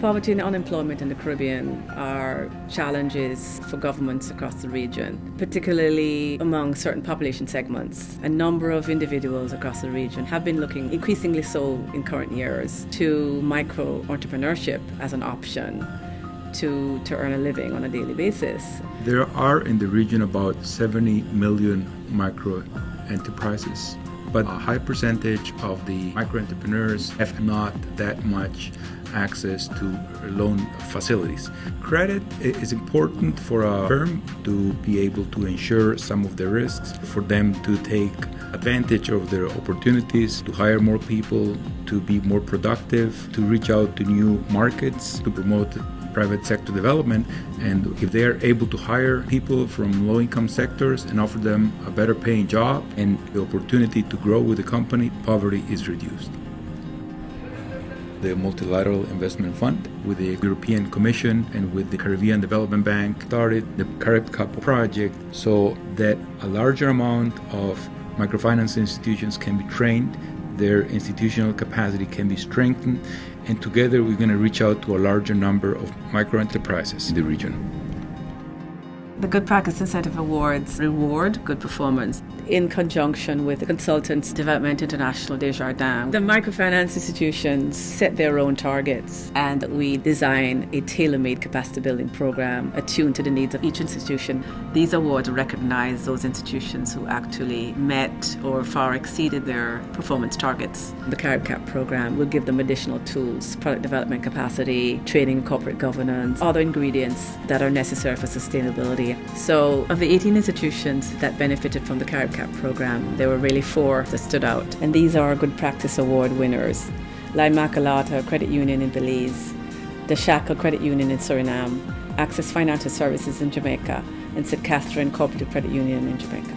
Poverty and unemployment in the Caribbean are challenges for governments across the region, particularly among certain population segments. A number of individuals across the region have been looking, increasingly so in current years, to micro-entrepreneurship as an option to earn a living on a daily basis. There are in the region about 70 million micro-enterprises, but a high percentage of the micro-entrepreneurs have not that much access to loan facilities. Credit is important for a firm to be able to insure some of the risks, for them to take advantage of their opportunities, to hire more people, to be more productive, to reach out to new markets, to promote private sector development. And if they are able to hire people from low-income sectors and offer them a better paying job and the opportunity to grow with the company, poverty is reduced. The Multilateral Investment Fund with the European Commission and with the Caribbean Development Bank started the Carib Cup project so that a larger amount of microfinance institutions can be trained, their institutional capacity can be strengthened, and together we're going to reach out to a larger number of microenterprises in the region. The Good Practice Incentive Awards reward good performance in conjunction with the Consultants Development International Desjardins. The microfinance institutions set their own targets, and we design a tailor-made capacity building program attuned to the needs of each institution. These awards recognize those institutions who actually met or far exceeded their performance targets. The Carib Cap program will give them additional tools, product development capacity, training in corporate governance, other ingredients that are necessary for sustainability. So of the 18 institutions that benefited from the Carib Cap program, there were really 4 that stood out. And these are Good Practice Award winners: Laimakalata Credit Union in Belize, the Shackle Credit Union in Suriname, Access Financial Services in Jamaica, and St. Catherine Cooperative Credit Union in Jamaica.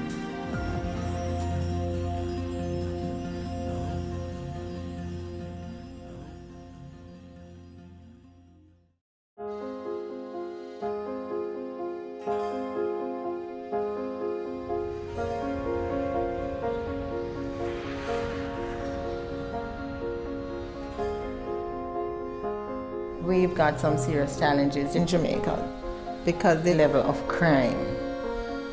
We've got some serious challenges in Jamaica because the level of crime.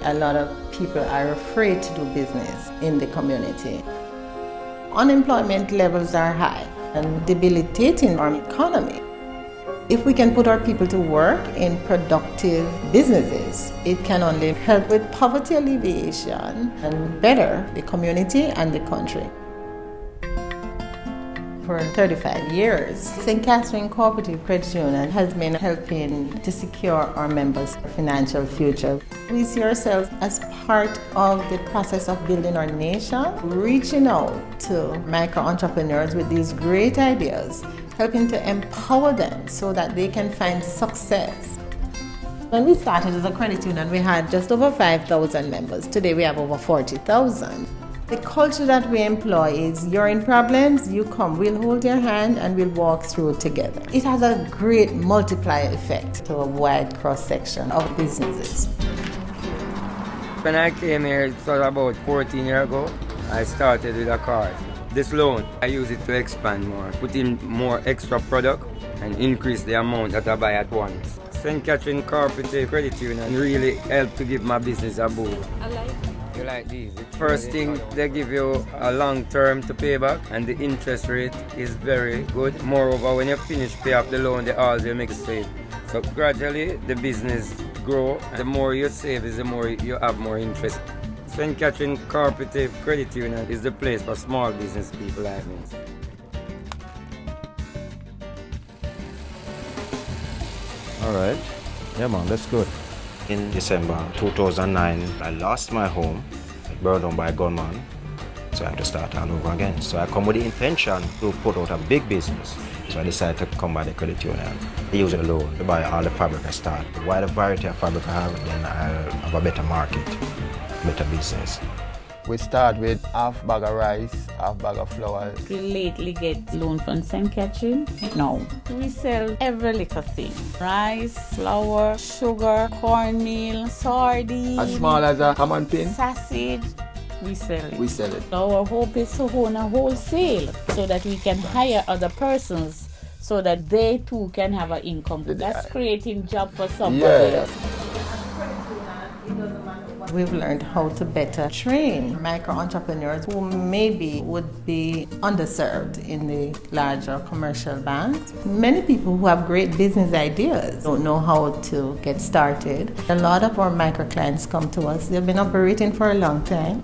A lot of people are afraid to do business in the community. Unemployment levels are high and debilitating our economy. If we can put our people to work in productive businesses, it can only help with poverty alleviation and better the community and the country. For 35 years, St. Catherine Cooperative Credit Union has been helping to secure our members' financial future. We see ourselves as part of the process of building our nation, reaching out to micro-entrepreneurs with these great ideas, helping to empower them so that they can find success. When we started as a credit union, we had just over 5,000 members. Today we have over 40,000. The culture that we employ is you're in problems, you come, we'll hold your hand and we'll walk through together. It has a great multiplier effect to a wide cross-section of businesses. When I came here, it was about 14 years ago, I started with a card. This loan, I use it to expand more, put in more extra product and increase the amount that I buy at once. St. Catherine Cooperative Credit Union really helped to give my business a boom. You like these? First thing, they give you a long term to pay back and the interest rate is very good. Moreover, when you finish pay off the loan, they always make a save. So gradually the business grow. The more you save is the more you have more interest. St. Catherine Cooperative Credit Union is the place for small business people like me. Alright, yeah man, that's good. In December 2009, I lost my home, burned down by a gunman, so I had to start all over again. So I come with the intention to put out a big business. So I decided to come by the credit union. I use a loan to buy all the fabric I start. While the variety of fabric I have, then I'll have a better market, better business. We start with half bag of rice, half bag of flour. We lately get loan from St. Catherine. No, we sell every little thing. Rice, flour, sugar, cornmeal, sardines. As small as a ham and pin. Sausage. We sell it. We sell it. Our hope is to own a wholesale so that we can hire other persons so that they too can have an income. That's creating job for somebody Yeah. else. We've learned how to better train micro-entrepreneurs who maybe would be underserved in the larger commercial banks. Many people who have great business ideas don't know how to get started. A lot of our micro clients come to us. They've been operating for a long time,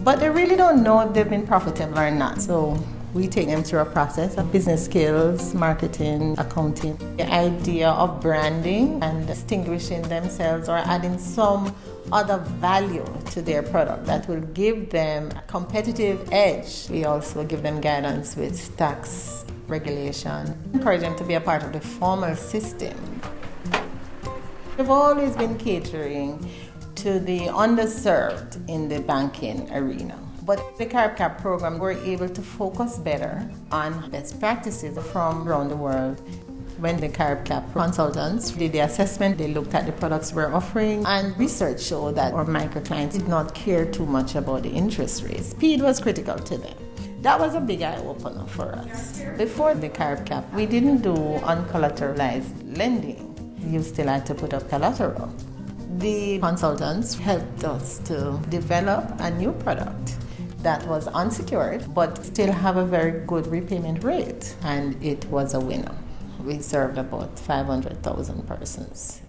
but they really don't know if they've been profitable or not. So we take them through a process of business skills, marketing, accounting, the idea of branding and distinguishing themselves or adding some other value to their product that will give them a competitive edge. We also give them guidance with tax regulation, encourage them to be a part of the formal system. We've always been catering to the underserved in the banking arena. But the CARB program, we're able to focus better on best practices from around the world. When the CARB consultants did the assessment, they looked at the products we're offering, and research showed that our micro clients did not care too much about the interest rates. Speed was critical to them. That was a big eye-opener for us. Before the CARB, we didn't do uncollateralized lending. You still had to put up collateral. The consultants helped us to develop a new product that was unsecured but still have a very good repayment rate, and it was a winner. We served about 500,000 persons.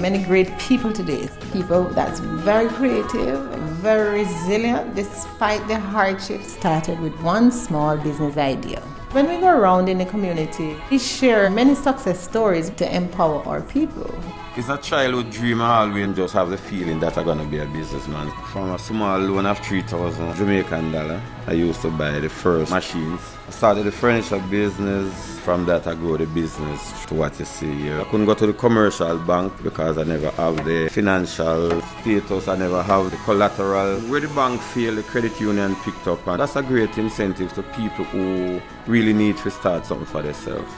Many great people today, people that's very creative, very resilient despite the hardships, started with one small business idea. When we go around in the community, we share many success stories to empower our people. It's a childhood dream. I always just have the feeling that I'm going to be a businessman. From a small loan of 3,000 Jamaican dollar, I used to buy the first machines. I started the furniture business. From that, I grew the business to what you see here. I couldn't go to the commercial bank because I never have the financial status. I never have the collateral. Where the bank failed, the credit union picked up. And that's a great incentive to people who really need to start something for themselves.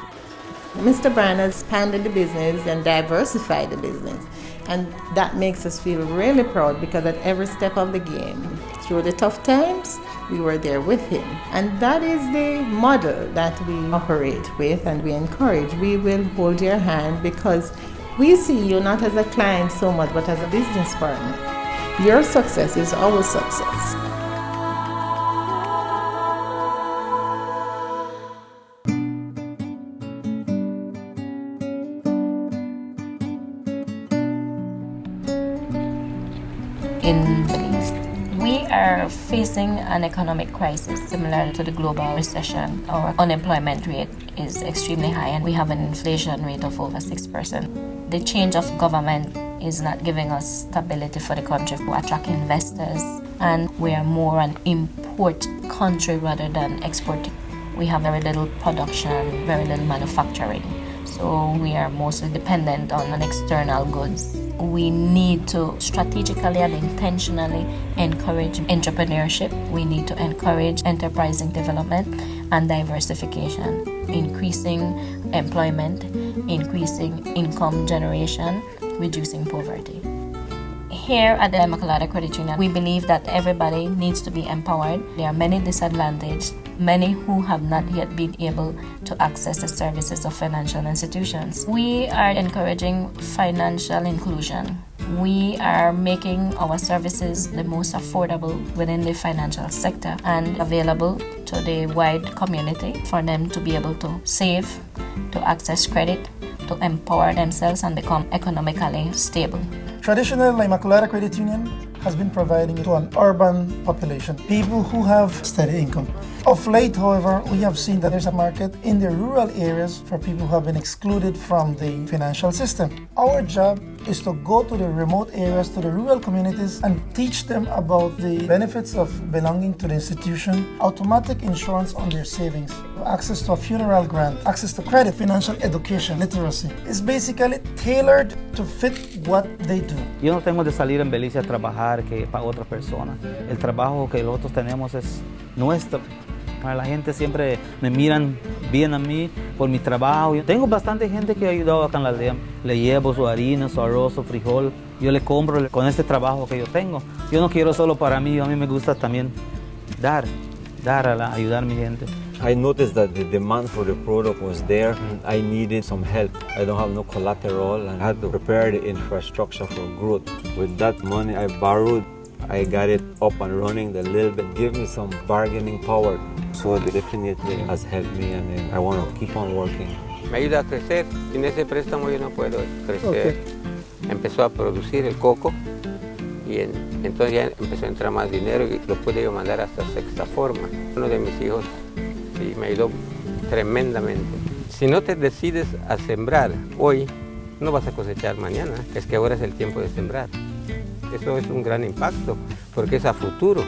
Mr. Brand has expanded the business and diversified the business. And that makes us feel really proud because at every step of the game, through the tough times, we were there with him. And that is the model that we operate with and we encourage. We will hold your hand because we see you not as a client so much, but as a business partner. Your success is our success. In Middle East, we are facing an economic crisis similar to the global recession. Our unemployment rate is extremely high and we have an inflation rate of over 6%. The change of government is not giving us stability for the country to attract investors, and we are more an import country rather than exporting. We have very little production, very little manufacturing. So we are mostly dependent on external goods. We need to strategically and intentionally encourage entrepreneurship. We need to encourage enterprising development and diversification, increasing employment, increasing income generation, reducing poverty. Here at the Immaculata Credit Union, we believe that everybody needs to be empowered. There are many disadvantaged, many who have not yet been able to access the services of financial institutions. We are encouraging financial inclusion. We are making our services the most affordable within the financial sector and available to the wide community for them to be able to save, to access credit, to empower themselves and become economically stable. Traditionally, Immaculata Credit Union has been providing it to an urban population, people who have steady income. Of late, however, we have seen that there's a market in the rural areas for people who have been excluded from the financial system. Our job is to go to the remote areas, to the rural communities, and teach them about the benefits of belonging to the institution, automatic insurance on their savings, access to a funeral grant, access to credit, financial education, literacy. It's basically tailored to fit what they do. Yo no tengo de salir en Belice a trabajar que para otras personas. El trabajo que nosotros tenemos es nuestro. Para la gente siempre me miran bien a mí por mi trabajo. Yo tengo bastante gente que ha ayudado acá en la aldea. Le llevo su harina, su arroz, su frijol. Yo le compro con este trabajo que yo tengo. Yo no quiero solo para mí, a mí me gusta también ayudar a mi gente. I noticed that the demand for the product was there. I needed some help. I don't have no collateral and I had to prepare the infrastructure for growth. With that money I borrowed, I got it up and running a little bit, gave me some bargaining power. So it definitely has helped me and I want to keep on working. Me ayuda a crecer. Sin ese préstamo yo no puedo crecer. Empezó a producir el coco y entonces ya empezó a entrar más dinero y lo pude yo mandar hasta sexta forma. Uno de mis hijos sí me ayudó tremendamente. Si no te decides a sembrar hoy, no vas a cosechar mañana. Es que ahora es el tiempo de sembrar. Eso es un gran impacto porque es a futuro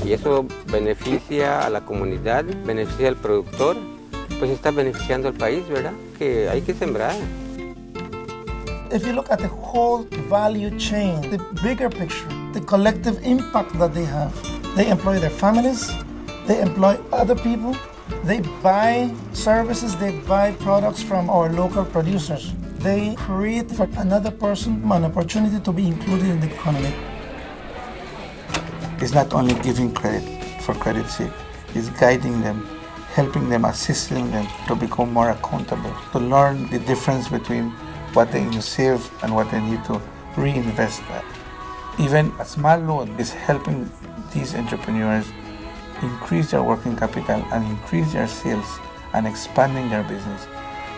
y eso beneficia a la comunidad, beneficia al productor, pues está beneficiando al país, ¿verdad? Que hay que sembrar. If you look at the whole value chain, the bigger picture, the collective impact that they employ their families, they employ other people, they buy services, they buy products from our local producers. They create for another person an opportunity to be included in the economy. It's not only giving credit for credit's sake, it's guiding them, helping them, assisting them to become more accountable, to learn the difference between what they need to save and what they need to reinvest. Even a small loan is helping these entrepreneurs increase their working capital and increase their sales and expanding their business.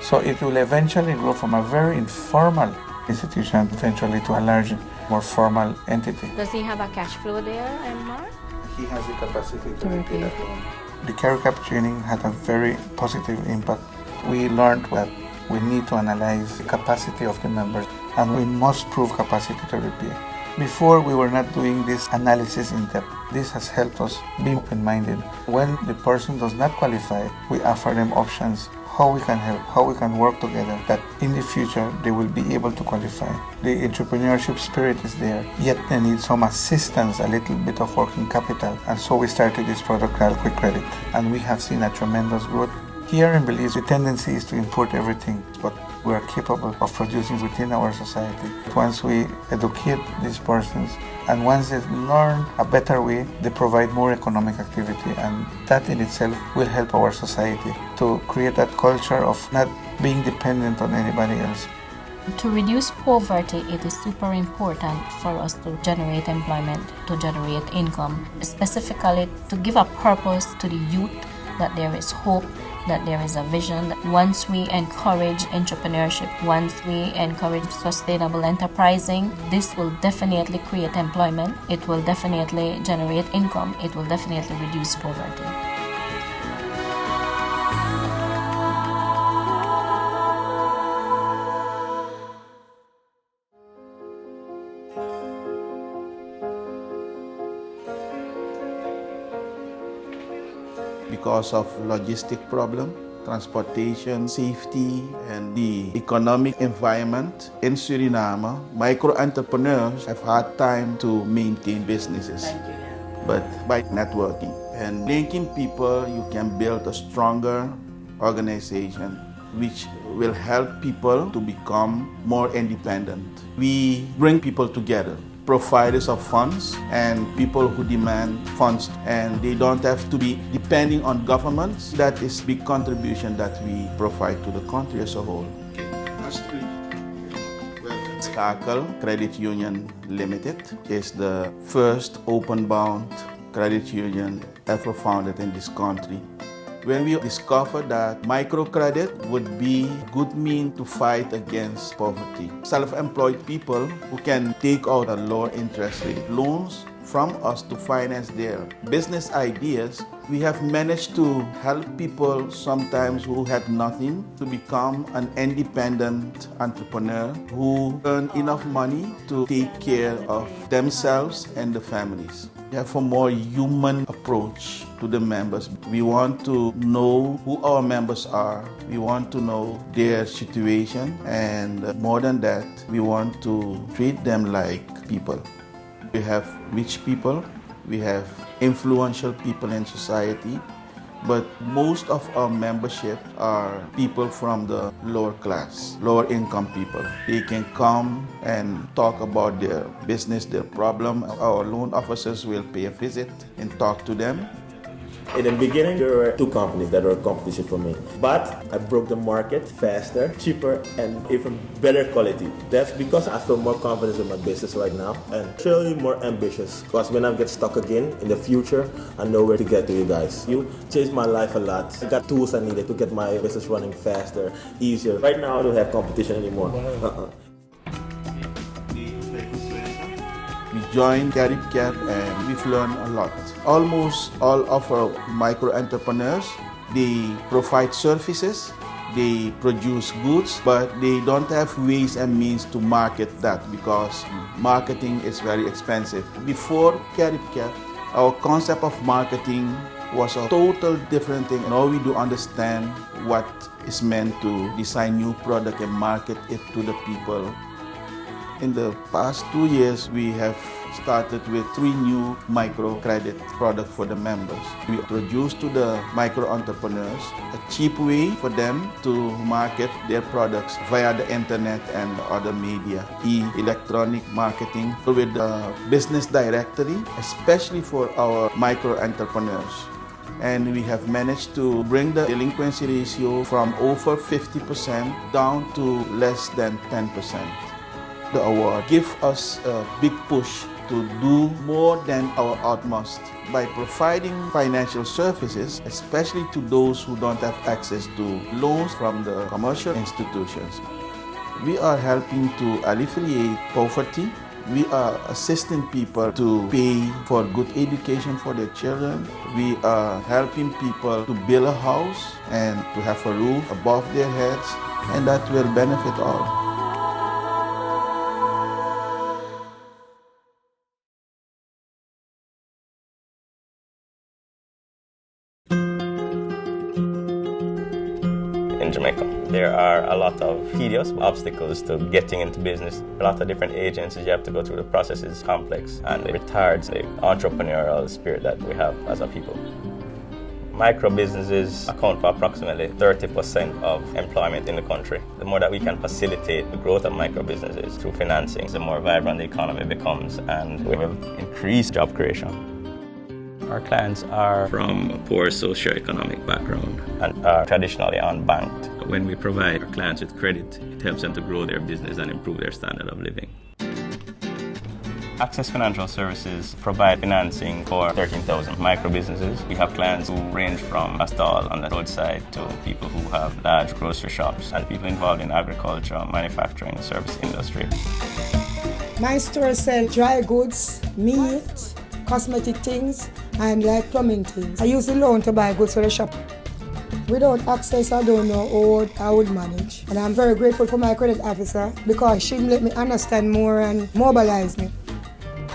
So it will eventually grow from a very informal institution eventually to a larger, more formal entity. Does he have a cash flow there, Mark? He has the capacity to repay that loan. The Carry Cap training had a very positive impact. We learned that we need to analyze the capacity of the members and we must prove capacity to repay. Before we were not doing this analysis in depth. This has helped us be open-minded. When the person does not qualify, we offer them options, how we can help, how we can work together, that in the future they will be able to qualify. The entrepreneurship spirit is there, yet they need some assistance, a little bit of working capital. And so we started this product called Quick Credit, and we have seen a tremendous growth. Here in Belize, the tendency is to import everything, but we are capable of producing within our society. Once we educate these persons and once they learn a better way, they provide more economic activity, and that in itself will help our society to create that culture of not being dependent on anybody else. To reduce poverty, it is super important for us to generate employment, to generate income, specifically to give a purpose to the youth that there is hope, that there is a vision. That once we encourage entrepreneurship, once we encourage sustainable enterprising, this will definitely create employment, it will definitely generate income, it will definitely reduce poverty. Because of logistic problem, transportation, safety, and the economic environment in Suriname, micro-entrepreneurs have hard time to maintain businesses. But by networking and linking people, you can build a stronger organization which will help people to become more independent. We bring people together, providers of funds and people who demand funds, and they don't have to be depending on governments. That is big contribution that we provide to the country as a whole. Skakel Credit Union Limited is the first open-bound credit union ever founded in this country. When we discovered that microcredit would be a good means to fight against poverty. Self-employed people who can take out a lower interest rate loans from us to finance their business ideas, we have managed to help people sometimes who had nothing to become an independent entrepreneur who earn enough money to take care of themselves and the families. We have a more human approach to the members. We want to know who our members are. We want to know their situation, and more than that, we want to treat them like people. We have rich people, we have influential people in society, but most of our membership are people from the lower class, lower income people. They can come and talk about their business, their problem. Our loan officers will pay a visit and talk to them. In the beginning, there were 2 companies that were competition for me. But I broke the market faster, cheaper, and even better quality. That's because I feel more confidence in my business right now and truly more ambitious. Because when I get stuck again in the future, I know where to get to you guys. You changed my life a lot. I got tools I needed to get my business running faster, easier. Right now, I don't have competition anymore. We joined CaribCap and we've learned a lot. Almost all of our micro entrepreneurs, they provide services, they produce goods, but they don't have ways and means to market that because marketing is very expensive. Before CaribCap, our concept of marketing was a total different thing. Now we do understand what is meant to design new product and market it to the people. In the past 2 years, we have started with 3 new microcredit products for the members. We introduced to the micro entrepreneurs a cheap way for them to market their products via the internet and other media, electronic marketing with the business directory, especially for our micro entrepreneurs. And we have managed to bring the delinquency ratio from over 50% down to less than 10%. The award gives us a big push to do more than our utmost by providing financial services, especially to those who don't have access to loans from the commercial institutions. We are helping to alleviate poverty. We are assisting people to pay for good education for their children. We are helping people to build a house and to have a roof above their heads, and that will benefit all. In Jamaica, there are a lot of tedious obstacles to getting into business. A lot of different agencies you have to go through. The process is complex and it retards the entrepreneurial spirit that we have as a people. Micro businesses account for approximately 30% of employment in the country. The more that we can facilitate the growth of micro businesses through financing, the more vibrant the economy becomes, and we will increase job creation. Our clients are from a poor socioeconomic background and are traditionally unbanked. When we provide our clients with credit, it helps them to grow their business and improve their standard of living. Access Financial Services provide financing for 13,000 micro businesses. We have clients who range from a stall on the roadside to people who have large grocery shops and people involved in agriculture, manufacturing, service industry. My store sells dry goods, meat, cosmetic things, and like plumbing things. I use the loan to buy goods for the shop. Without access, I don't know how I would manage. And I'm very grateful for my credit officer because she let me understand more and mobilize me.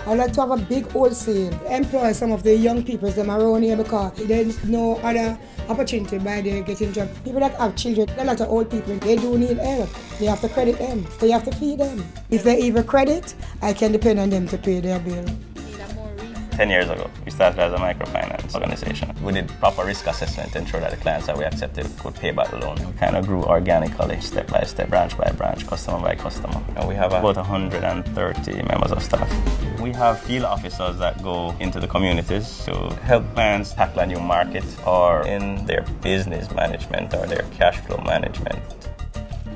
I'd like to have a big wholesale, employ some of the young people that are around here because there's no other opportunity by they getting jobs. People that have children, a lot of old people, they do need help. They have to credit them, so you have to feed them. If they even credit, I can depend on them to pay their bill. 10 years ago, we started as a microfinance organization. We did proper risk assessment to ensure that the clients that we accepted could pay back the loan. We kind of grew organically, step by step, branch by branch, customer by customer. And we have about 130 members of staff. We have field officers that go into the communities to help clients tackle a new market or in their business management or their cash flow management.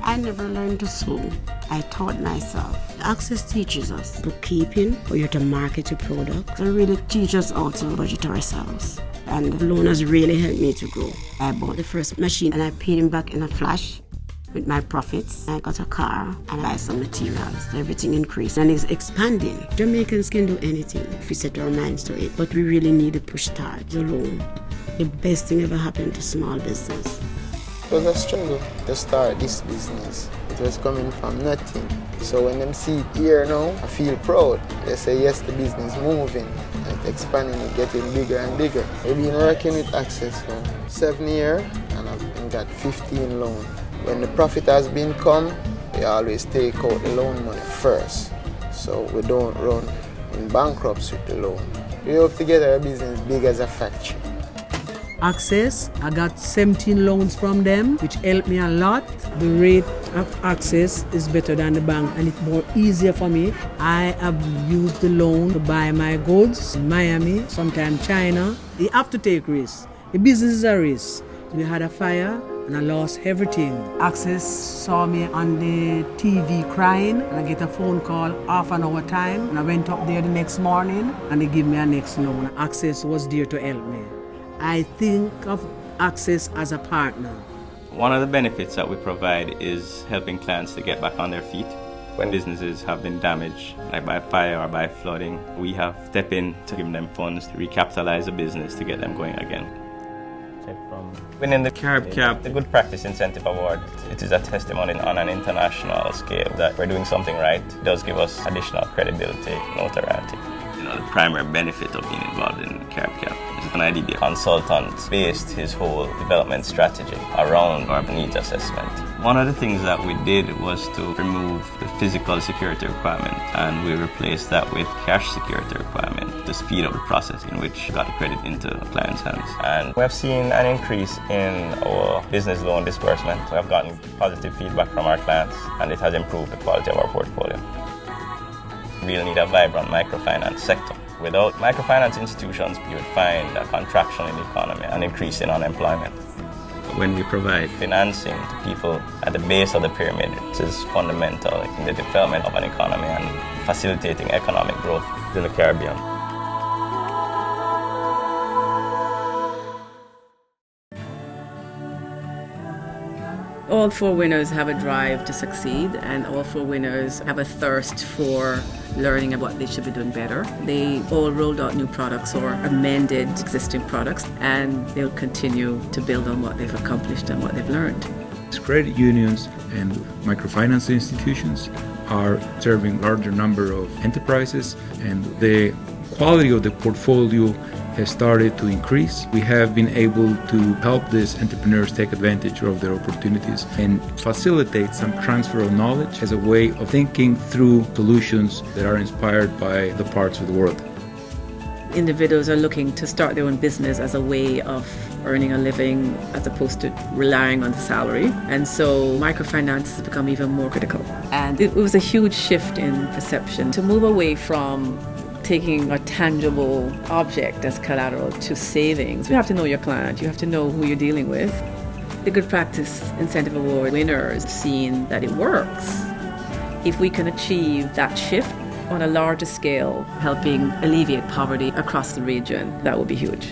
I never learned to sew. I taught myself. Access teaches us bookkeeping, for you to market your products, and really teach us how to budget ourselves. And the loan has really helped me to grow. I bought the first machine and I paid him back in a flash with my profits. I got a car and I buy some materials. Everything increased and it's expanding. Jamaicans can do anything if we set our minds to it, but we really need to push start the loan. The best thing ever happened to small business. It was a struggle to start this business. It was coming from nothing. So when them see it here now, I feel proud. They say, yes, the business moving, and expanding, and getting bigger and bigger. We've been working with Access for 7 years, and I've got 15 loans. When the profit has been come, we always take out the loan money first. So we don't run in bankruptcy with the loan. We hope to get our business big as a factory. Access, I got 17 loans from them, which helped me a lot. The rate of Access is better than the bank and it's more easier for me. I have used the loan to buy my goods in Miami, sometimes China. You have to take risks. The business is a race. We had a fire and I lost everything. Access saw me on the TV crying and I get a phone call half an hour time and I went up there the next morning and they give me a next loan. Access was there to help me. I think of Access as a partner. One of the benefits that we provide is helping clients to get back on their feet. When businesses have been damaged, like by fire or by flooding, we have stepped in to give them funds to recapitalize the business to get them going again. Winning the Carib Cap, the Good Practice Incentive Award, it is a testimony on an international scale that we're doing something right. It does give us additional credibility, notoriety. The primary benefit of being involved in Carib Cap is an IDB consultant based his whole development strategy around our needs assessment. One of the things that we did was to remove the physical security requirement and we replaced that with cash security requirement to speed up the process in which we got the credit into clients' hands. And we have seen an increase in our business loan disbursement. We have gotten positive feedback from our clients and it has improved the quality of our portfolio. We really need a vibrant microfinance sector. Without microfinance institutions, you would find a contraction in the economy and increase in unemployment. When we provide financing to people at the base of the pyramid, it is fundamental in the development of an economy and facilitating economic growth in the Caribbean. All four winners have a drive to succeed, and all four winners have a thirst for learning about what they should be doing better. They all rolled out new products or amended existing products, and they'll continue to build on what they've accomplished and what they've learned. Credit unions and microfinance institutions are serving larger number of enterprises, and the quality of the portfolio has started to increase. We have been able to help these entrepreneurs take advantage of their opportunities and facilitate some transfer of knowledge as a way of thinking through solutions that are inspired by the parts of the world. Individuals are looking to start their own business as a way of earning a living as opposed to relying on the salary. And so microfinance has become even more critical. And it was a huge shift in perception to move away from taking a tangible object as collateral to savings. You have to know your client, you have to know who you're dealing with. The Good Practice Incentive Award winners seen that it works. If we can achieve that shift on a larger scale, helping alleviate poverty across the region, that would be huge.